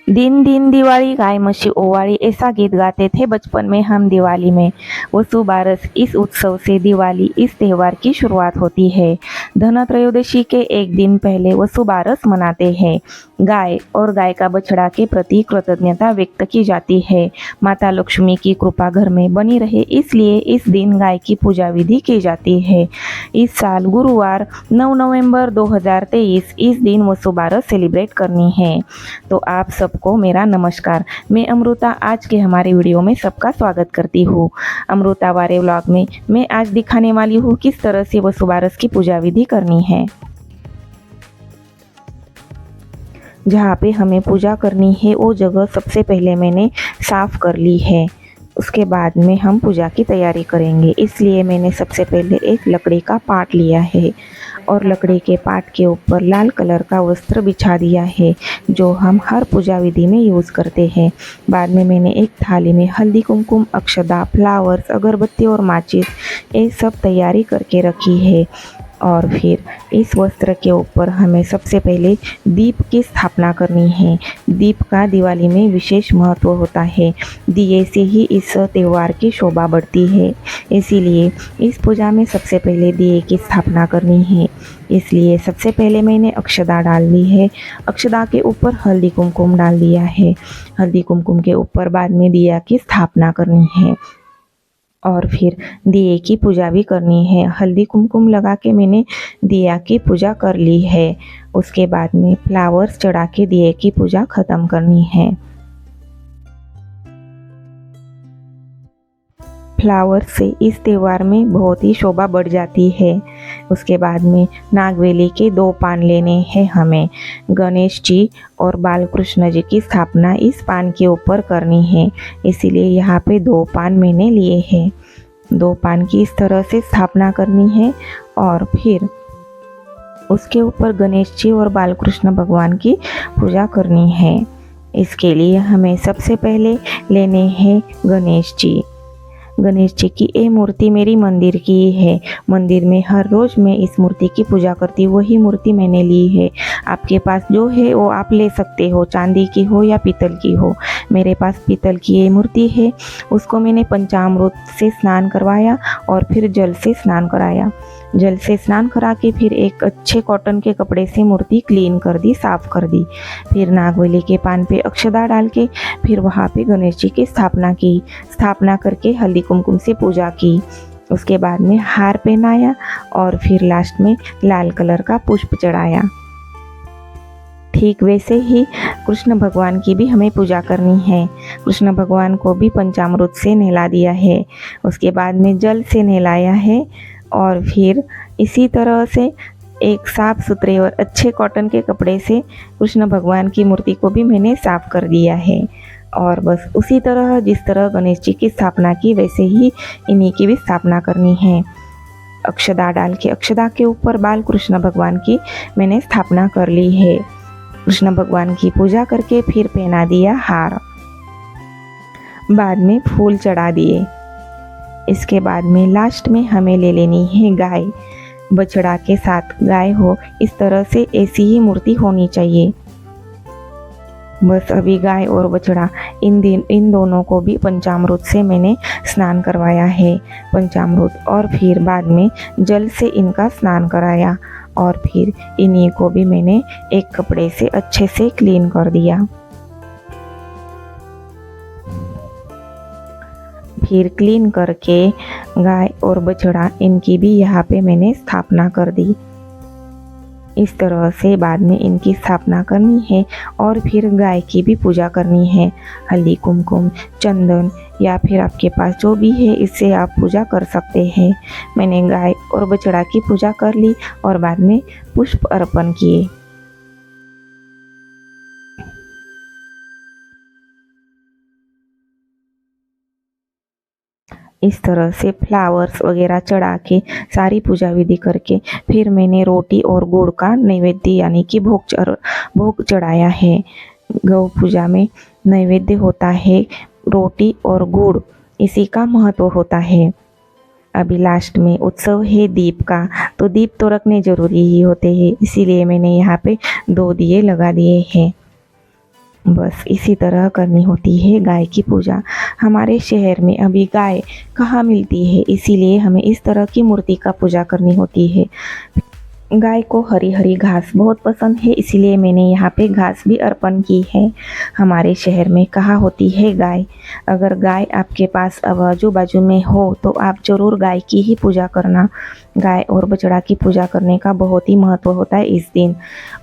दिन दिन दिवाली गाय मशी ओवाली ऐसा गीत गाते थे बचपन में हम दिवाली में। वसु बारस इस उत्सव से दिवाली इस त्योहार की शुरुआत होती है। धनत्रयोदशी के एक दिन पहले वसु बारस मनाते हैं। गाय और गाय का बछड़ा के प्रति कृतज्ञता व्यक्त की जाती है। माता लक्ष्मी की कृपा घर में बनी रहे इसलिए इस दिन गाय की पूजा विधि की जाती है। इस साल गुरुवार 9 नवंबर 2023 इस दिन वसु बारस सेलिब्रेट करनी है। तो आप सबको मेरा नमस्कार। मैं अमृता आज के हमारे वीडियो में सबका स्वागत करती हूँ। अमृता वारे व्लॉग में मैं आज दिखाने वाली हूँ किस तरह से वसु बारस की पूजा विधि करनी है। जहाँ पे हमें पूजा करनी है वो जगह सबसे पहले मैंने साफ कर ली है। उसके बाद में हम पूजा की तैयारी करेंगे, इसलिए मैंने सबसे पहले एक लकड़ी का पाट लिया है और लकड़ी के पाट के ऊपर लाल कलर का वस्त्र बिछा दिया है जो हम हर पूजा विधि में यूज़ करते हैं। बाद में मैंने एक थाली में हल्दी, कुमकुम, अक्षदा, फ्लावर्स, अगरबत्ती और माचिस ये सब तैयारी करके रखी है। और फिर इस वस्त्र के ऊपर हमें सबसे पहले दीप की स्थापना करनी है। दीप का दिवाली में विशेष महत्व होता है। दिए से ही इस त्यौहार की शोभा बढ़ती है, इसीलिए इस पूजा में सबसे पहले दिए की स्थापना करनी है। इसलिए सबसे पहले मैंने अक्षदा डाल दी है। अक्षदा के ऊपर हल्दी कुमकुम डाल दिया है। हल्दी कुमकुम के ऊपर बाद में दिया की स्थापना करनी है और फिर दिए की पूजा भी करनी है। हल्दी कुमकुम लगा के मैंने दिया की पूजा कर ली है। उसके बाद में फ्लावर्स चढ़ा के दिए की पूजा ख़त्म करनी है। फ्लावर से इस त्यौहार में बहुत ही शोभा बढ़ जाती है। उसके बाद में नागवेली के 2 पान लेने हैं हमें। गणेश जी और बालकृष्ण जी की स्थापना इस पान के ऊपर करनी है, इसीलिए यहाँ पे 2 पान मैंने लिए हैं। 2 पान की इस तरह से स्थापना करनी है और फिर उसके ऊपर गणेश जी और बालकृष्ण भगवान की पूजा करनी है। इसके लिए हमें सबसे पहले लेने हैं गणेश जी। गणेश जी की ये मूर्ति मेरी मंदिर की है। मंदिर में हर रोज़ मैं इस मूर्ति की पूजा करती हूँ, वही मूर्ति मैंने ली है। आपके पास जो है वो आप ले सकते हो, चांदी की हो या पीतल की हो। मेरे पास पीतल की ये मूर्ति है। उसको मैंने पंचामृत से स्नान करवाया और फिर जल से स्नान कराया। जल से स्नान करा के फिर एक अच्छे कॉटन के कपड़े से मूर्ति क्लीन कर दी, साफ़ कर दी। फिर नागवेली के पान पे अक्षदा डाल के फिर वहाँ पे गणेश जी की स्थापना की। स्थापना करके हल्दी कुमकुम से पूजा की। उसके बाद में हार पहनाया और फिर लास्ट में लाल कलर का पुष्प चढ़ाया। ठीक वैसे ही कृष्ण भगवान की भी हमें पूजा करनी है। कृष्ण भगवान को भी पंचामृत से नहला दिया है, उसके बाद में जल से नहलाया है और फिर इसी तरह से एक साफ सुथरे और अच्छे कॉटन के कपड़े से कृष्ण भगवान की मूर्ति को भी मैंने साफ कर दिया है। और बस उसी तरह जिस तरह गणेश जी की स्थापना की वैसे ही इन्हीं की भी स्थापना करनी है। अक्षदा डाल के अक्षदा के ऊपर बाल कृष्ण भगवान की मैंने स्थापना कर ली है। कृष्ण भगवान की पूजा करके फिर पहना दिया हार, बाद में फूल चढ़ा दिए। इसके बाद में लास्ट में हमें ले लेनी है गाय। बछड़ा के साथ गाय हो, इस तरह से ऐसी ही मूर्ति होनी चाहिए। बस अभी गाय और बछड़ा इन दोनों को भी पंचामृत से मैंने स्नान करवाया है। पंचामृत और फिर बाद में जल से इनका स्नान कराया और फिर इन्हीं को भी मैंने एक कपड़े से अच्छे से क्लीन कर दिया। फिर क्लीन करके गाय और बछड़ा इनकी भी यहाँ पे मैंने स्थापना कर दी। इस तरह से बाद में इनकी स्थापना करनी है और फिर गाय की भी पूजा करनी है। हल्दी कुमकुम, चंदन या फिर आपके पास जो भी है इससे आप पूजा कर सकते हैं। मैंने गाय और बछड़ा की पूजा कर ली और बाद में पुष्प अर्पण किए। इस तरह से फ्लावर्स वगैरह चढ़ा के सारी पूजा विधि करके फिर मैंने रोटी और गुड़ का नैवेद्य यानी कि भोग चढ़ाया है। गौ पूजा में नैवेद्य होता है रोटी और गुड़, इसी का महत्व होता है। अभी लास्ट में उत्सव है दीप का, तो दीप तो रखने ज़रूरी ही होते हैं, इसीलिए मैंने यहाँ पे 2 दिए लगा दिए हैं। बस इसी तरह करनी होती है गाय की पूजा। हमारे शहर में अभी गाय कहाँ मिलती है, इसीलिए हमें इस तरह की मूर्ति का पूजा करनी होती है। गाय को हरी हरी घास बहुत पसंद है, इसीलिए मैंने यहाँ पे घास भी अर्पण की है। हमारे शहर में कहाँ होती है गाय। अगर गाय आपके पास आजू बाजू में हो तो आप ज़रूर गाय की ही पूजा करना। गाय और बछड़ा की पूजा करने का बहुत ही महत्व होता है इस दिन।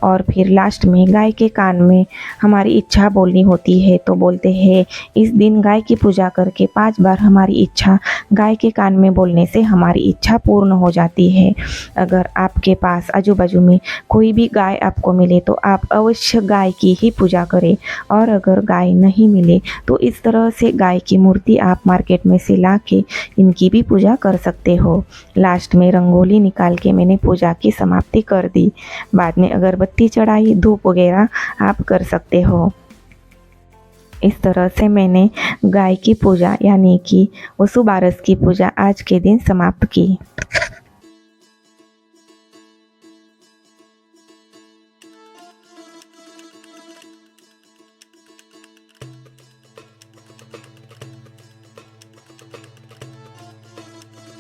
और फिर लास्ट में गाय के कान में हमारी इच्छा बोलनी होती है, तो बोलते हैं इस दिन गाय की पूजा करके 5 बार हमारी इच्छा गाय के कान में बोलने से हमारी इच्छा पूर्ण हो जाती है। अगर आपके पास आजू बाजू में कोई भी गाय आपको मिले तो आप अवश्य गाय की ही पूजा करें। और अगर गाय नहीं मिले तो इस तरह से गाय की मूर्ति आप मार्केट में से ला के इनकी भी पूजा कर सकते हो। लास्ट में रंगोली निकाल के मैंने पूजा की समाप्ति कर दी। बाद में अगरबत्ती चढ़ाई, धूप वगैरह आप कर सकते हो। इस तरह से मैंने गाय की पूजा यानी कि वसुबारस की पूजा आज के दिन समाप्त की।